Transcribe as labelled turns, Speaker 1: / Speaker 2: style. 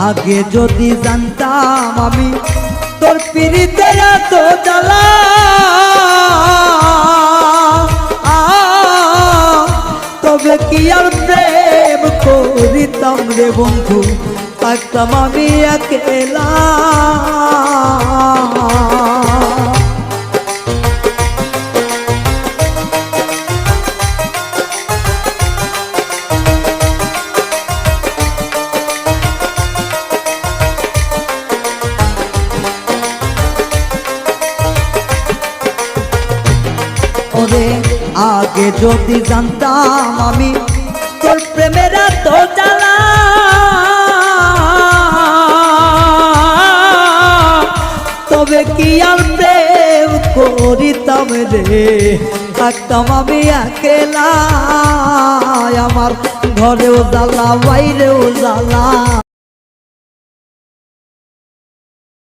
Speaker 1: আগে যদি জানতাম আমি তোর পিরিতে এত জ্বালা, তবে কি আর প্রেম করিতাম রে বন্ধু, থাকতাম আমি একলা। ওরে আগে যদি জানতাম আমি তোর প্রেমের এত জ্বালা, তবে কি আর প্রেম করিতাম রে, থাকতাম আমি একলা। আমার ঘরেও জ্বালা বাইরেও জ্বালা,